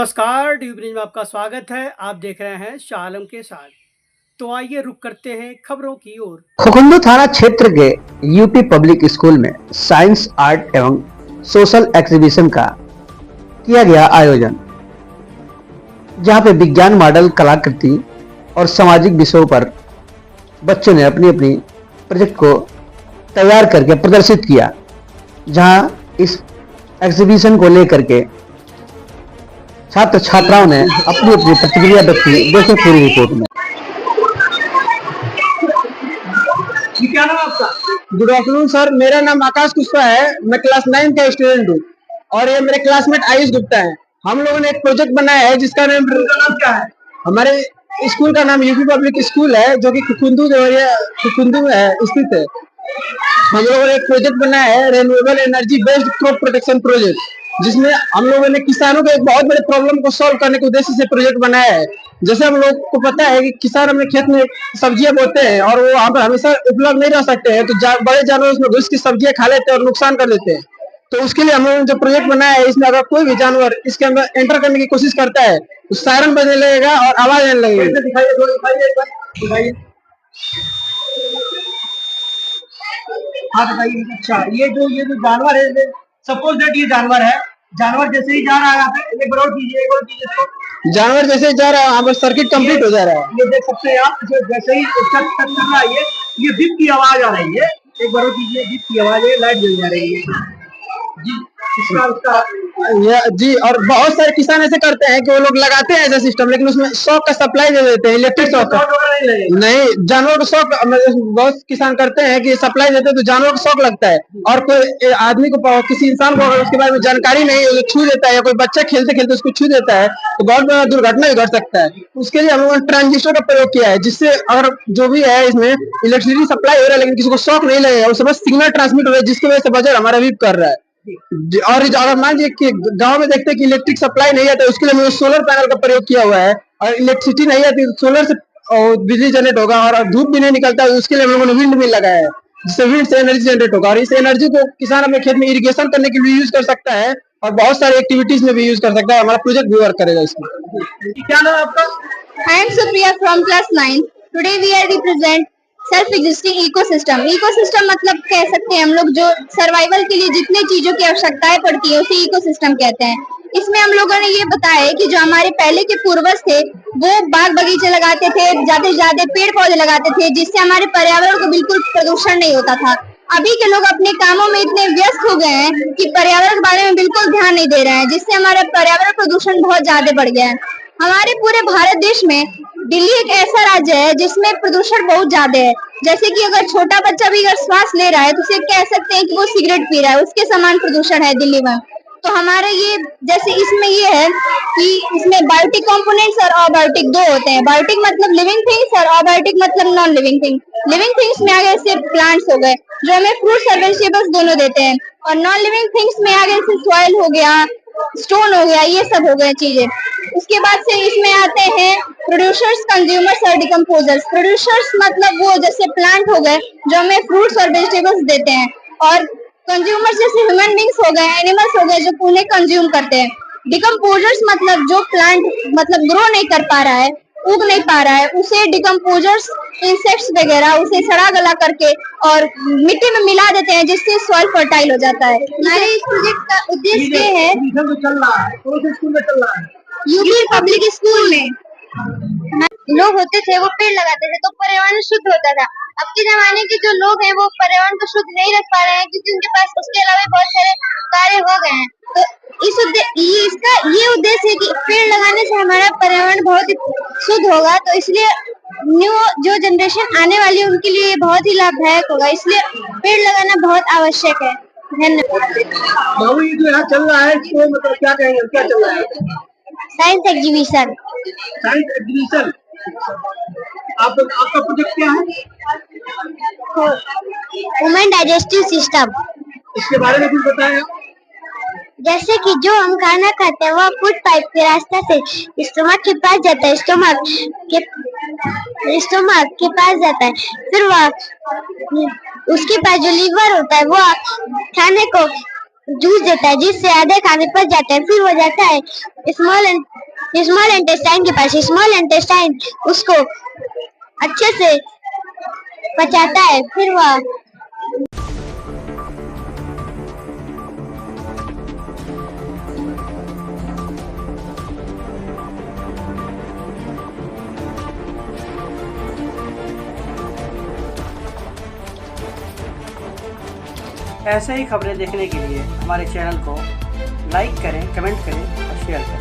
नमस्कार, due bridge में आपका स्वागत है। आप देख रहे हैं शाह आलम के साथ। तो आइए रुक करते हैं खबरों की ओर। खुकुंदू थाना क्षेत्र के यूपी पब्लिक स्कूल में साइंस, आर्ट एवं सोशल एग्जीबिशन का किया गया आयोजन, जहां पे विज्ञान, मॉडल, कलाकृति और सामाजिक विषयों पर बच्चों ने अपनी अपनी प्रोजेक्ट को तैयार करके प्रदर्शित किया। जहां इस एग्जीबिशन को लेकर के छात्र छात्राओं ने अपनी अपनी प्रतिक्रिया व्यक्त की। देखें पूरी रिपोर्ट में। क्या नाम आपका? गुड आफ्टरनून सर, मेरा नाम आकाश कुशवाहा है। मैं क्लास 9 का स्टूडेंट हूँ और ये मेरे क्लासमेट आयुष गुप्ता है। हम लोगों ने एक प्रोजेक्ट बनाया है जिसका नाम क्या है? हमारे स्कूल का नाम यूपी पब्लिक स्कूल है, जो कि खुकुंदू में स्थित है। हम लोगों ने एक प्रोजेक्ट बनाया है, renewable energy based crop protection project, जिसमें हम लोगों ने किसानों के एक बहुत बड़े प्रॉब्लम को सॉल्व करने के उद्देश्य से प्रोजेक्ट बनाया है। जैसे हम लोग को पता है कि किसान अपने खेत में सब्जियां बोते हैं और वो वहाँ पर हमेशा उपलब्ध नहीं रह सकते हैं, तो बड़े जानवर उसमें घुस की सब्जियां खा लेते हैं और नुकसान कर देते हैं। तो उसके लिए हम लोगों ने जो प्रोजेक्ट बनाया है, इसमें अगर कोई भी जानवर इसके अंदर एंटर करने की कोशिश करता है तो सायरन बजने लगेगा और आवाज आने लगेगी। दिखाइए। हाँ बताइए। अच्छा, ये जो जानवर है, सपोज दैट ये जानवर है, जानवर जैसे ही जा रहा है यहाँ पे, एक और कीजिए इसको। जानवर जैसे ही जा रहा है, यहाँ पर सर्किट कंप्लीट हो जा रहा है। ये देख सकते हैं आप, जैसे ही टच कर रहा है, ये बीप की आवाज आ रही है। एक बार कीजिए, बीप की आवाज है, लाइट जल जा रही है जी। जी, और बहुत सारे किसान ऐसे करते हैं कि वो लोग लगाते हैं ऐसा सिस्टम, लेकिन उसमें शॉक का सप्लाई दे देते हैं, इलेक्ट्रिक शॉक का। नहीं, जानवर को शॉक बहुत किसान करते हैं कि सप्लाई देते हैं तो जानवर को शॉक लगता है, और कोई आदमी को, किसी इंसान को अगर उसके बारे में जानकारी नहीं, छू देता है या कोई बच्चा खेलते खेलते उसको छू देता है तो बहुत बड़ा दुर्घटना भी घट सकता है। उसके लिए हम लोगों ने ट्रांजिस्टर का प्रयोग किया है, जिससे अगर जो भी है इसमें इलेक्ट्रिसिटी सप्लाई हो रहा है लेकिन किसी को शॉक नहीं लगेगा, उससे बस सिग्नल ट्रांसमिट हो रहा है, जिसकी वजह से बजर हमारा वीप कर रहा है। और अगर मान लीजिए कि गांव में देखते हैं कि इलेक्ट्रिक सप्लाई नहीं आता, उसके लिए हमने सोलर पैनल का प्रयोग किया हुआ है, और इलेक्ट्रिसिटी नहीं आती तो सोलर से बिजली जनरेट होगा, और धूप भी नहीं निकलता है, उसके लिए हम लोगों ने विंड मिल लगाया है, जिससे विंड से एनर्जी जनरेट होगा, और इस एनर्जी को किसान अपने खेत में इरिगेशन करने के लिए यूज कर सकता है और बहुत सारे एक्टिविटीज में भी यूज कर सकता है। हमारा प्रोजेक्ट भी वर्क करेगा इसमें। क्या नाम आपका? I am Supriya from class 9. Today we are represent self-existing ecosystem. Ecosystem मतलब कह सकते हैं हम लोग जो सर्वाइवल के लिए जितने चीजों की आवश्यकताएं पड़ती है उसे इकोसिस्टम कहते हैं। इसमें हम लोगों ने ये बताया है कि जो हमारे पहले के पूर्वज थे वो बाग बगीचे लगाते थे, ज्यादा से ज्यादा पेड़ पौधे लगाते थे, जिससे हमारे पर्यावरण को बिल्कुल प्रदूषण नहीं होता था। अभी के लोग अपने कामों में इतने व्यस्त हो गए हैं कि पर्यावरण के बारे में बिल्कुल ध्यान नहीं दे रहे हैं, जिससे हमारा पर्यावरण प्रदूषण बहुत ज्यादा बढ़ गया है। हमारे पूरे भारत देश में दिल्ली एक ऐसा राज्य है जिसमें प्रदूषण बहुत ज्यादा है। जैसे कि अगर छोटा बच्चा भी अगर श्वास ले रहा है तो उसे कह सकते हैं कि वो सिगरेट पी रहा है, उसके समान प्रदूषण है दिल्ली में। तो हमारा ये जैसे इसमें ये है कि इसमें बायोटिक कंपोनेंट्स और अबायोटिक दो होते हैं। बायोटिक मतलब लिविंग थिंग्स और अबायोटिक मतलब non living thing. Living things में आगे से प्लांट्स हो गए जो हमें फ्रूट्स और वेजिटेबल्स दोनों देते हैं, और नॉन लिविंग थिंग्स में आगे से सॉइल हो गया, स्टोन हो गया, ये सब हो गए चीजें। उसके बाद से इसमें आते हैं प्रोड्यूसर्स, कंज्यूमर्स और डिकम्पोजर्स। प्रोड्यूसर्स मतलब वो जैसे प्लांट हो गए जो हमें फ्रूट्स और वेजिटेबल्स देते हैं, और कंज्यूमर्स जैसे ह्यूमन बींग्स हो गए, एनिमल्स हो गए जो उन्हें कंज्यूम करते हैं। डिकम्पोजर्स मतलब जो प्लांट मतलब ग्रो नहीं कर पा रहा है, उग नहीं पा रहा है, उसे डिकम्पोजर्स, इंसेक्ट्स वगैरह उसे सड़ा गला करके और मिट्टी में मिला देते हैं, जिससे सॉइल फर्टाइल हो जाता है। हमारे इस प्रोजेक्ट का उद्देश्य है यूपी पब्लिक स्कूल में लोग होते थे वो पेड़ लगाते थे तो पर्यावरण शुद्ध होता था। अब के जमाने के जो लोग हैं वो पर्यावरण को शुद्ध नहीं रख पा रहे हैं, क्योंकि उनके पास उसके अलावा बहुत सारे कार्य हो गए हैं। तो इसका ये उद्देश्य है कि पेड़ लगाने से हमारा पर्यावरण बहुत ही शुद्ध होगा, तो इसलिए न्यू जो जनरेशन आने वाली है उनके लिए बहुत ही लाभदायक होगा, इसलिए पेड़ लगाना बहुत आवश्यक है। धन्यवाद। ये जो यहाँ चल रहा है इसको मतलब क्या कहेंगे, क्या चल रहा है? Science exhibition. Science exhibition. आपका प्रोजेक्ट क्या है? Women digestive system. इसके बारे में कुछ बताएं। जैसे कि जो हम खाना खाते हैं वो फूड पाइप के रास्ते से स्टोमक के पास जाता है, स्टोमक के पास जाता है, फिर वह उसके पास जो लीवर होता है वो खाने को जूस देता है, जिससे आधे खाने पच जाता है, फिर वो जाता है स्मॉल स्मॉल इंटेस्टाइन के पास स्मॉल इंटेस्टाइन उसको अच्छे से पचाता है, फिर वह ऐसे ही खबरें देखने के लिए हमारे चैनल को लाइक करें, कमेंट करें और शेयर करें।